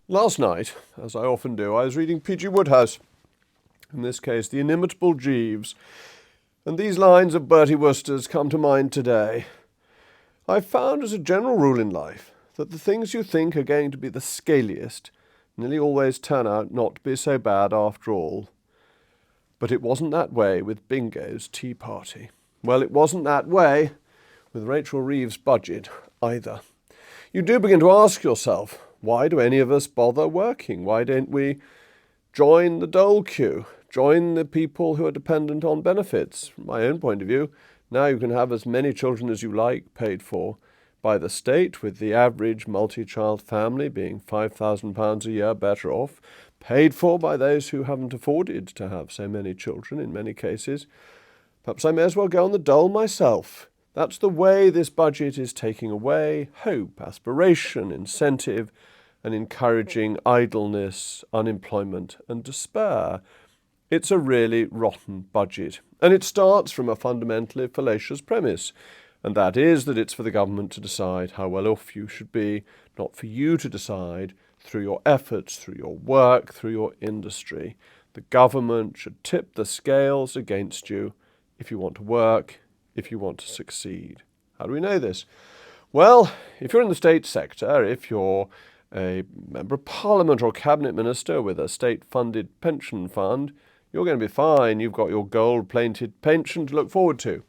Last night, as I often do, I was reading P.G. Wodehouse, in this case The Inimitable Jeeves, and these lines of Bertie Wooster's come to mind today. I've found as a general rule in life that the things you think are going to be the scaliest nearly always turn out not to be so bad after all. But it wasn't that way with Bingo's tea party. Well, it wasn't that way with Rachel Reeves' budget either. You do begin to ask yourself, why do any of us bother working? Why don't we join the dole queue? Join the people who are dependent on benefits? From my own point of view, now you can have as many children as you like paid for by the state, with the average multi-child family being £5,000 a year better off, paid for by those who haven't afforded to have so many children in many cases. Perhaps I may as well go on the dole myself. That's the way this budget is taking away hope, aspiration, incentive, and encouraging idleness, unemployment, and despair. It's a really rotten budget, and it starts from a fundamentally fallacious premise, and that is that it's for the government to decide how well off you should be, not for you to decide through your efforts, through your work, through your industry. The government should tip the scales against you if you want to work, if you want to succeed. How do we know this? Well, if you're in the state sector, if you're a member of parliament or cabinet minister with a state-funded pension fund, you're going to be fine. You've got your gold-plated pension to look forward to.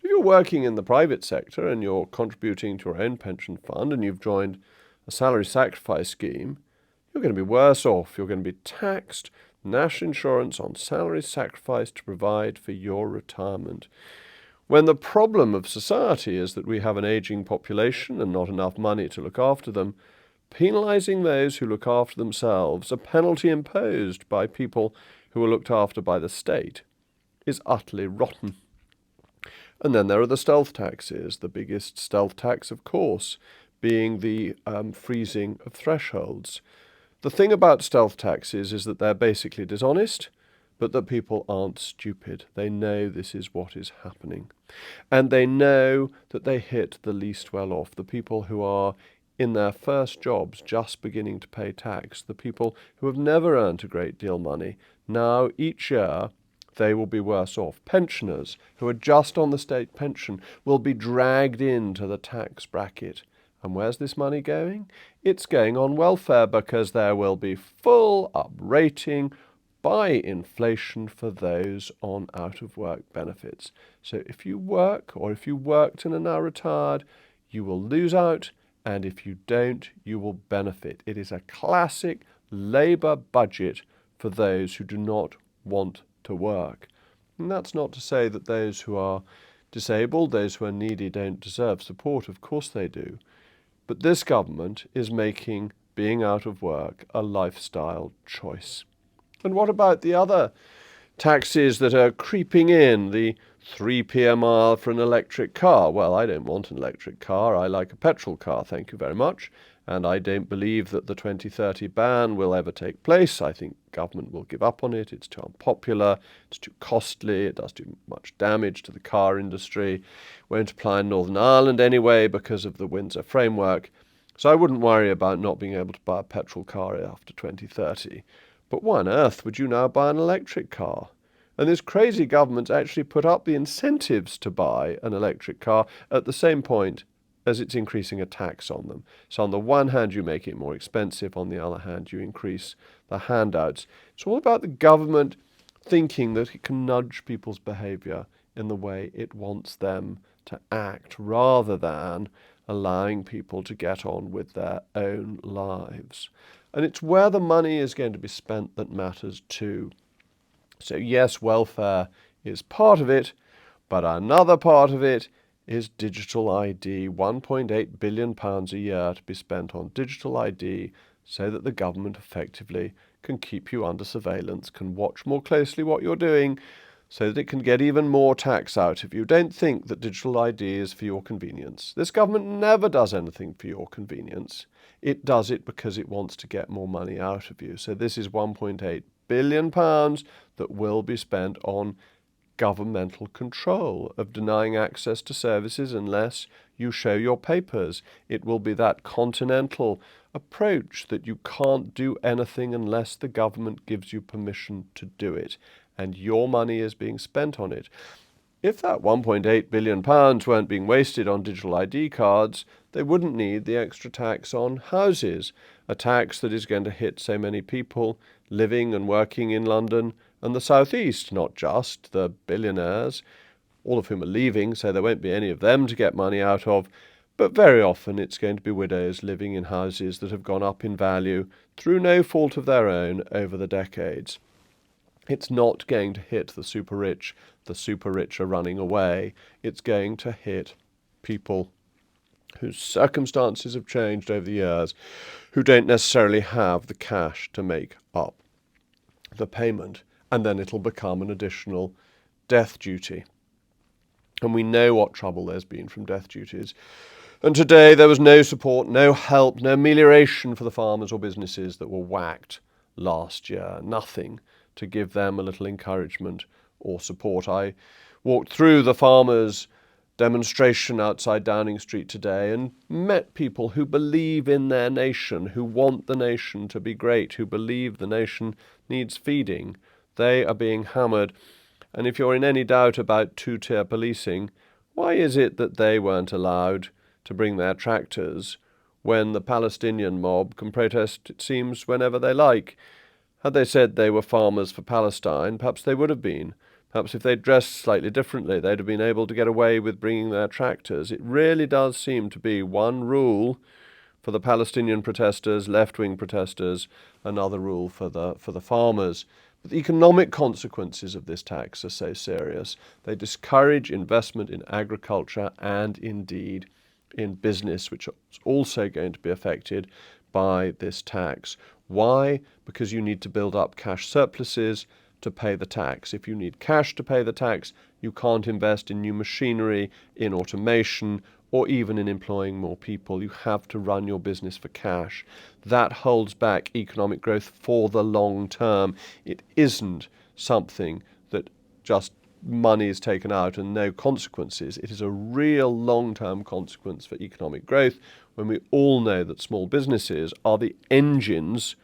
If you're working in the private sector and you're contributing to your own pension fund and you've joined a salary sacrifice scheme, you're going to be worse off. You're going to be taxed national insurance on salary sacrifice to provide for your retirement. When the problem of society is that we have an ageing population and not enough money to look after them, penalising those who look after themselves, a penalty imposed by people who are looked after by the state, is utterly rotten. And then there are the stealth taxes, the biggest stealth tax, of course, being the freezing of thresholds. The thing about stealth taxes is that they're basically dishonest, but that people aren't stupid. They know this is what is happening. And they know that they hit the least well off, the people who are in their first jobs just beginning to pay tax, the people who have never earned a great deal of money. Now, each year, they will be worse off. Pensioners who are just on the state pension will be dragged into the tax bracket. And where's this money going? It's going on welfare, because there will be full uprating by inflation for those on out-of-work benefits. So if you work, or if you worked and are now retired, you will lose out, and if you don't, you will benefit. It is a classic Labour budget for those who do not want to work. And that's not to say that those who are disabled, those who are needy, don't deserve support. Of course they do. But this government is making being out of work a lifestyle choice. And what about the other taxes that are creeping in? The 3p a mile for an electric car. Well, I don't want an electric car. I like a petrol car, thank you very much. And I don't believe that the 2030 ban will ever take place. I think government will give up on it. It's too unpopular. It's too costly. It does too much damage to the car industry. Won't apply in Northern Ireland anyway because of the Windsor framework. So I wouldn't worry about not being able to buy a petrol car after 2030. But why on earth would you now buy an electric car? And this crazy government actually put up the incentives to buy an electric car at the same point as it's increasing a tax on them. So on the one hand, you make it more expensive. On the other hand, you increase the handouts. It's all about the government thinking that it can nudge people's behaviour in the way it wants them to act, rather than allowing people to get on with their own lives. And it's where the money is going to be spent that matters too. So yes, welfare is part of it, but another part of it is digital ID. £1.8 billion a year to be spent on digital ID so that the government effectively can keep you under surveillance, can watch more closely what you're doing, so that it can get even more tax out of you. Don't think that digital ID is for your convenience. This government never does anything for your convenience. It does it because it wants to get more money out of you. So this is £1.8 billion that will be spent on governmental control of denying access to services unless you show your papers. It will be that continental approach that you can't do anything unless the government gives you permission to do it, and your money is being spent on it. If that £1.8 billion weren't being wasted on digital ID cards, they wouldn't need the extra tax on houses, a tax that is going to hit so many people living and working in London and the South East, not just the billionaires, all of whom are leaving, so there won't be any of them to get money out of, but very often it's going to be widows living in houses that have gone up in value through no fault of their own over the decades. It's not going to hit the super rich are running away. It's going to hit people whose circumstances have changed over the years, who don't necessarily have the cash to make up the payment, and then it'll become an additional death duty. And we know what trouble there's been from death duties. And today there was no support, no help, no amelioration for the farmers or businesses that were whacked last year. Nothing to give them a little encouragement or support. I walked through the farmers' demonstration outside Downing Street today and met people who believe in their nation, who want the nation to be great, who believe the nation needs feeding. They are being hammered. And if you're in any doubt about two-tier policing, why is it that they weren't allowed to bring their tractors when the Palestinian mob can protest, it seems, whenever they like? Had they said they were farmers for Palestine, perhaps they would have been. Perhaps if they'd dressed slightly differently, they'd have been able to get away with bringing their tractors. It really does seem to be one rule for the Palestinian protesters, left-wing protesters, another rule for the farmers. But the economic consequences of this tax are so serious. They discourage investment in agriculture and indeed in business, which is also going to be affected by this tax. Why? Because you need to build up cash surpluses to pay the tax. If you need cash to pay the tax, you can't invest in new machinery, in automation, or even in employing more people. You have to run your business for cash. That holds back economic growth for the long term. It isn't something that just money is taken out and no consequences. It is a real long-term consequence for economic growth when we all know that small businesses are the engines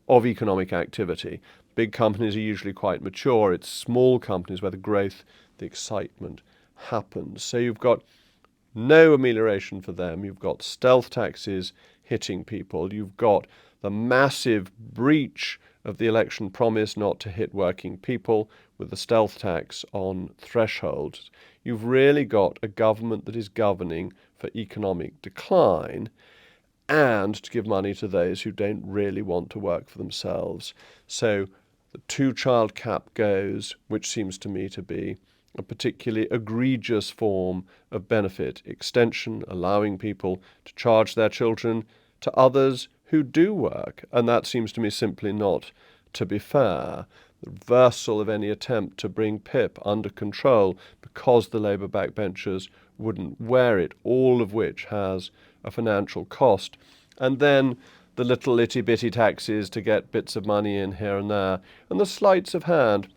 of economic activity. Big companies are usually quite mature. It's small companies where the growth, the excitement happens. So you've got no amelioration for them. You've got stealth taxes hitting people. You've got the massive breach of the election promise not to hit working people with the stealth tax on thresholds. You've really got a government that is governing for economic decline and to give money to those who don't really want to work for themselves. So the two-child cap goes, which seems to me to be a particularly egregious form of benefit extension, allowing people to charge their children to others who do work. And that seems to me simply not to be fair. The reversal of any attempt to bring PIP under control because the Labour backbenchers wouldn't wear it, all of which has a financial cost. And then the little itty-bitty taxes to get bits of money in here and there, and the sleights of hand.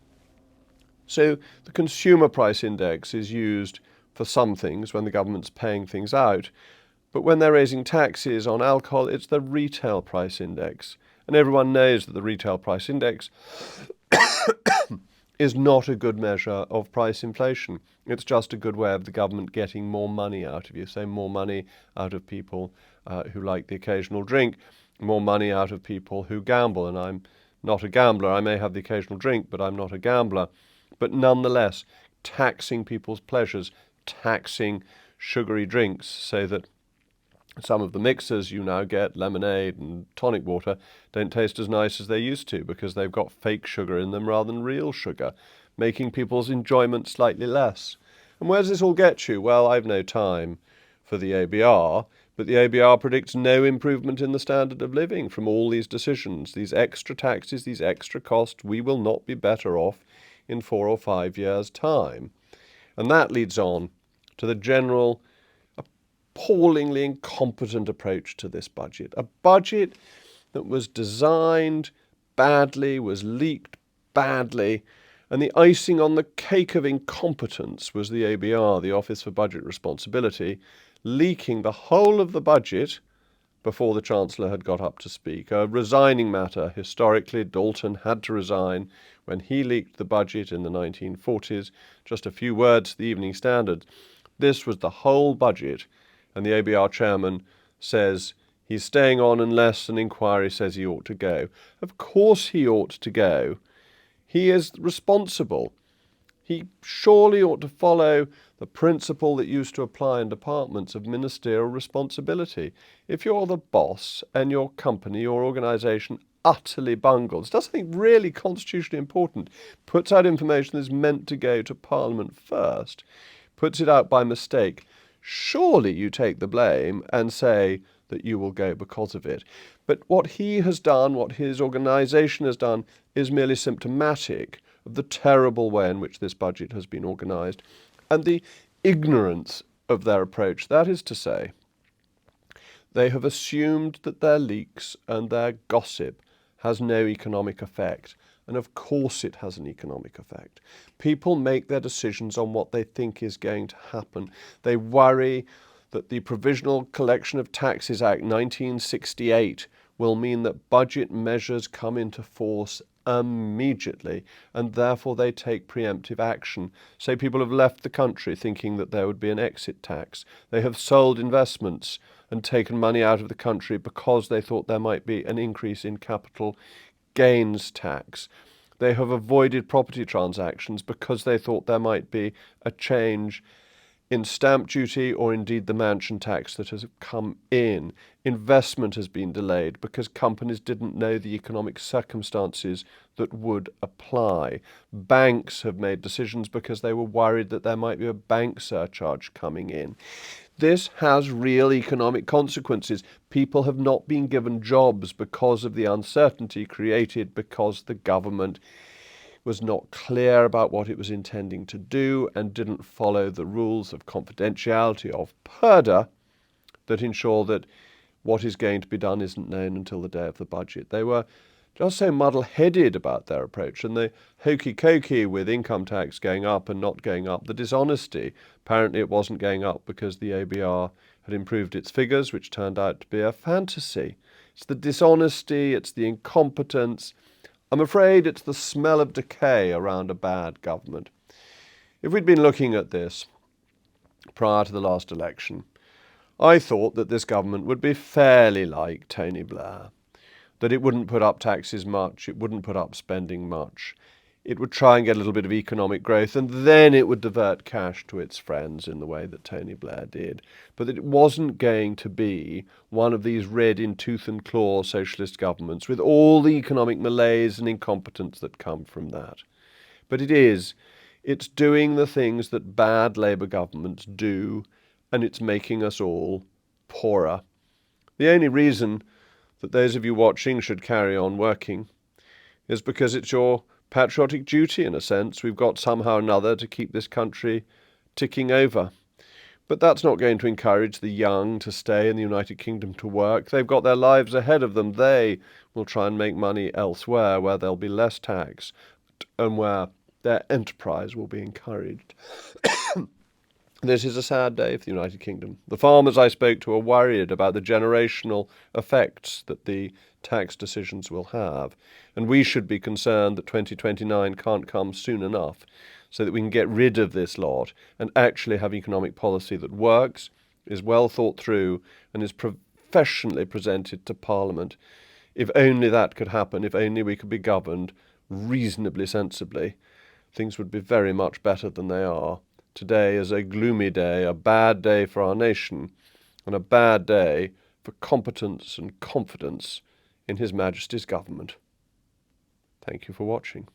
So the consumer price index is used for some things when the government's paying things out, but when they're raising taxes on alcohol, it's the retail price index. And everyone knows that the retail price index is not a good measure of price inflation. It's just a good way of the government getting more money out of you, so more money out of people who like the occasional drink, more money out of people who gamble. And I'm not a gambler. I may have the occasional drink, but I'm not a gambler. But nonetheless, taxing people's pleasures, taxing sugary drinks so that some of the mixers you now get, lemonade and tonic water, don't taste as nice as they used to because they've got fake sugar in them rather than real sugar, making people's enjoyment slightly less. And where does this all get you? Well, I've no time for the ABR, but the ABR predicts no improvement in the standard of living from all these decisions, these extra taxes, these extra costs. We will not be better off in 4 or 5 years' time. And that leads on to the general appallingly incompetent approach to this budget. A budget that was designed badly, was leaked badly, and the icing on the cake of incompetence was the ABR, the Office for Budget Responsibility, leaking the whole of the budget before the Chancellor had got up to speak. A resigning matter. Historically, Dalton had to resign when he leaked the budget in the 1940s. Just a few words to the Evening Standard. This was the whole budget, and the ABR chairman says he's staying on unless an inquiry says he ought to go. Of course he ought to go. He is responsible. He surely ought to follow the principle that used to apply in departments of ministerial responsibility. If you're the boss and your company, your organisation utterly bungles, does something really constitutionally important, puts out information that's meant to go to Parliament first, puts it out by mistake, surely you take the blame and say that you will go because of it. But what he has done, what his organisation has done, is merely symptomatic of the terrible way in which this budget has been organised and the ignorance of their approach. That is to say, they have assumed that their leaks and their gossip has no economic effect. And of course it has an economic effect. People make their decisions on what they think is going to happen. They worry that the Provisional Collection of Taxes Act 1968 will mean that budget measures come into force immediately, and therefore they take preemptive action. Say people have left the country thinking that there would be an exit tax. They have sold investments and taken money out of the country because they thought there might be an increase in capital gains tax. They have avoided property transactions because they thought there might be a change in stamp duty or indeed the mansion tax that has come in. Investment has been delayed because companies didn't know the economic circumstances that would apply. Banks have made decisions because they were worried that there might be a bank surcharge coming in. This has real economic consequences. People have not been given jobs because of the uncertainty created because the government was not clear about what it was intending to do and didn't follow the rules of confidentiality of purdah that ensure that what is going to be done isn't known until the day of the budget. They were just so muddle-headed about their approach, and the hokey-cokey with income tax going up and not going up, the dishonesty. Apparently it wasn't going up because the ABR had improved its figures, which turned out to be a fantasy. It's the dishonesty, it's the incompetence. I'm afraid it's the smell of decay around a bad government. If we'd been looking at this prior to the last election, I thought that this government would be fairly like Tony Blair, that it wouldn't put up taxes much, it wouldn't put up spending much. It would try and get a little bit of economic growth, and then it would divert cash to its friends in the way that Tony Blair did. But that it wasn't going to be one of these red in tooth and claw socialist governments with all the economic malaise and incompetence that come from that. But it is. It's doing the things that bad Labour governments do, and it's making us all poorer. The only reason that those of you watching should carry on working is because it's your patriotic duty, in a sense. We've got somehow or another to keep this country ticking over. But that's not going to encourage the young to stay in the United Kingdom to work. They've got their lives ahead of them. They will try and make money elsewhere where there'll be less tax and where their enterprise will be encouraged. This is a sad day for the United Kingdom. The farmers I spoke to are worried about the generational effects that the tax decisions will have. And we should be concerned that 2029 can't come soon enough so that we can get rid of this lot and actually have economic policy that works, is well thought through, and is professionally presented to Parliament. If only that could happen, if only we could be governed reasonably sensibly, things would be very much better than they are. Today is a gloomy day, a bad day for our nation, and a bad day for competence and confidence in His Majesty's government. Thank you for watching.